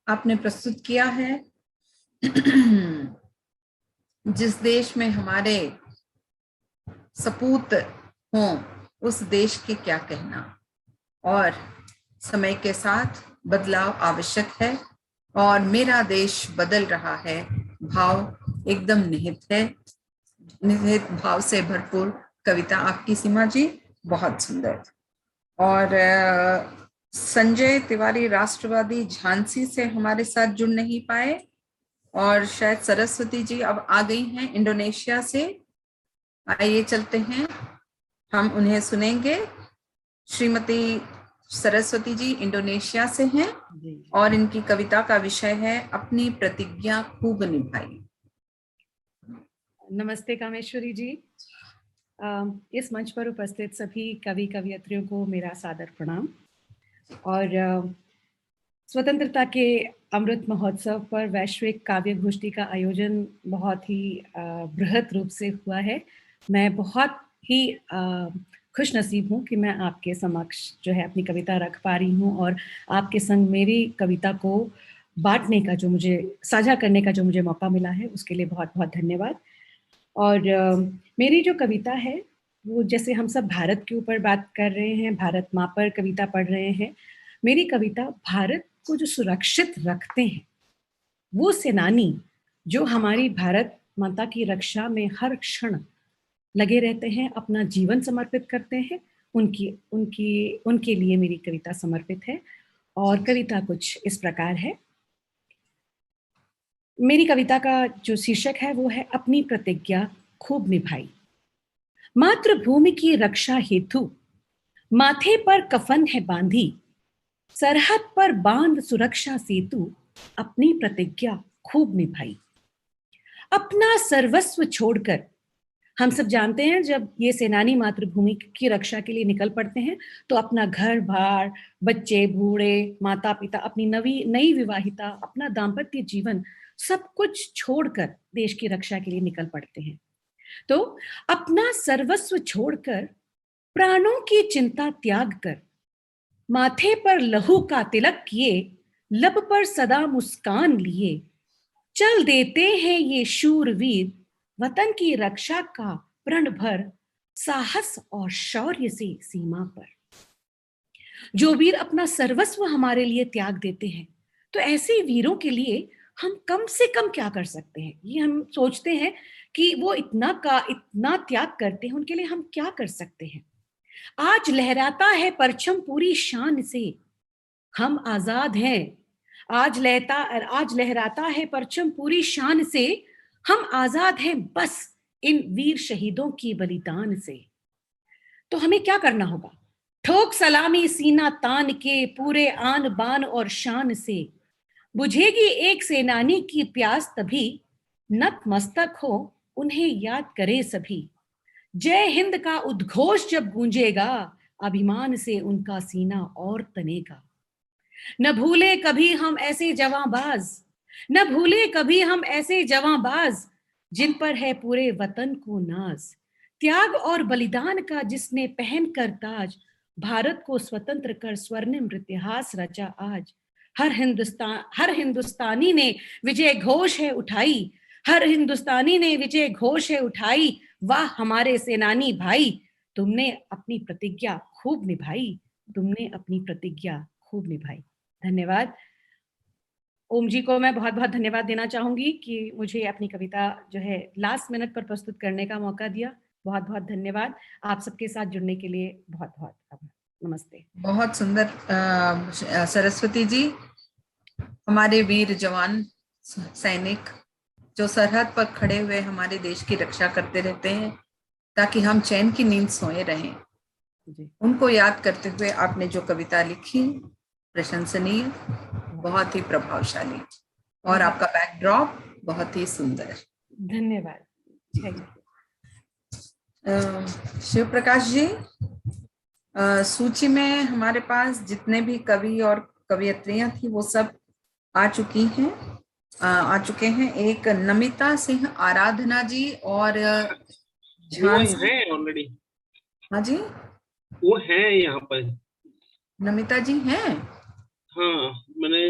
आपने प्रस्तुत किया है। जिस देश में हमारे सपूत हों उस देश के क्या कहना, और समय के साथ बदलाव आवश्यक है और मेरा देश बदल रहा है। भाव एकदम निहित है, निहित भाव से भरपूर कविता आपकी सीमा जी, बहुत सुंदर। और संजय तिवारी राष्ट्रवादी झांसी से हमारे साथ जुड़ नहीं पाए, और शायद सरस्वती जी अब आ गई हैं इंडोनेशिया से। आइए चलते हैं, हम उन्हें सुनेंगे। श्रीमती सरस्वती जी इंडोनेशिया से हैं और इनकी कविता का विषय है अपनी प्रतिज्ञा खूब निभाई। नमस्ते कामेश्वरी जी। इस मंच पर उपस्थित सभी कवि कवियत्रियों को मेरा सादर प्रणाम। और स्वतंत्रता के अमृत महोत्सव पर वैश्विक काव्य गोष्ठी का आयोजन बहुत ही बृहत रूप से हुआ है। मैं बहुत ही खुश नसीब हूँ कि मैं आपके समक्ष जो है अपनी कविता रख पा रही हूँ और आपके संग मेरी कविता को बांटने का जो मुझे साझा करने का जो मुझे मौका मिला है उसके लिए बहुत बहुत धन्यवाद। और मेरी जो कविता है वो, जैसे हम सब भारत के ऊपर बात कर रहे हैं, भारत माँ पर कविता पढ़ रहे हैं, मेरी कविता भारत को जो सुरक्षित रखते हैं, वो सेनानी जो हमारी भारत माता की रक्षा में हर क्षण लगे रहते हैं, अपना जीवन समर्पित करते हैं, उनकी उनकी उनके लिए मेरी कविता समर्पित है। और कविता कुछ इस प्रकार है। मेरी कविता का जो शीर्षक है वो है अपनी प्रतिज्ञा खूब निभाई। मातृभूमि की रक्षा हेतु माथे पर कफन है बांधी, सरहद पर बांध सुरक्षा सेतु अपनी प्रतिज्ञा खूब निभाई। अपना सर्वस्व छोड़कर, हम सब जानते हैं जब ये सेनानी मातृभूमि की रक्षा के लिए निकल पड़ते हैं तो अपना घर बार, बच्चे बूढ़े, माता पिता, अपनी नई विवाहिता, अपना दाम्पत्य जीवन सब कुछ छोड़कर देश की रक्षा के लिए निकल पड़ते हैं। तो अपना सर्वस्व छोड़कर, प्राणों की चिंता त्याग कर, माथे पर लहू का तिलक किए, लब पर सदा मुस्कान लिए, चल देते हैं ये शूरवीर वतन की रक्षा का प्रण भर, साहस और शौर्य से सीमा पर। जो वीर अपना सर्वस्व हमारे लिए त्याग देते हैं, तो ऐसे वीरों के लिए हम कम से कम क्या कर सकते हैं, ये हम सोचते हैं कि वो इतना त्याग करते हैं, उनके लिए हम क्या कर सकते हैं। आज लहराता है परचम पूरी शान से, हम आजाद हैं। आज लहराता है परचम पूरी शान से, हम आजाद हैं बस इन वीर शहीदों की बलिदान से। तो हमें क्या करना होगा? ठोक सलामी सीना तान के पूरे आन बान और शान से, बुझेगी एक सेनानी की प्यास तभी, नतमस्तक हो उन्हें याद करे सभी। जय हिंद का उद्घोष जब गूंजेगा, अभिमान से उनका सीना और तनेगा। न भूले कभी हम ऐसे जवांबाज, न भूले कभी हम ऐसे जवांबाज, जिन पर है पूरे वतन को नाज। त्याग और बलिदान का जिसने पहन कर ताज, भारत को स्वतंत्र कर स्वर्णिम इतिहास रचा आज। हर हिंदुस्तानी ने विजय घोष है उठाई, हर हिंदुस्तानी ने विजय घोष है उठाई। वाह हमारे सेनानी भाई, तुमने अपनी प्रतिज्ञा खूब निभाई, तुमने अपनी प्रतिज्ञा खूब निभाई। धन्यवाद। ओम जी को मैं बहुत बहुत धन्यवाद देना चाहूंगी कि मुझे अपनी कविता जो है लास्ट मिनट पर प्रस्तुत करने का मौका दिया। बहुत बहुत धन्यवाद। आप सबके साथ जुड़ने के लिए बहुत बहुत आभार। नमस्ते। बहुत सुंदर सरस्वती जी। हमारे वीर जवान सैनिक जो सरहद पर खड़े हुए हमारे देश की रक्षा करते रहते हैं ताकि हम चैन की नींद सोए रहें, उनको याद करते हुए आपने जो कविता लिखी, प्रशंसनीय, बहुत ही प्रभावशाली, और आपका बैकड्रॉप बहुत ही सुंदर। धन्यवाद। शिव प्रकाश जी, सूची में हमारे पास जितने भी कवि और कवियत्रियां थी वो सब आ चुके हैं। एक नमिता सिंह आराधना जी और झांसी है ऑलरेडी। हाँ जी, वो है यहाँ पर। नमिता जी हैं। हाँ, मैंने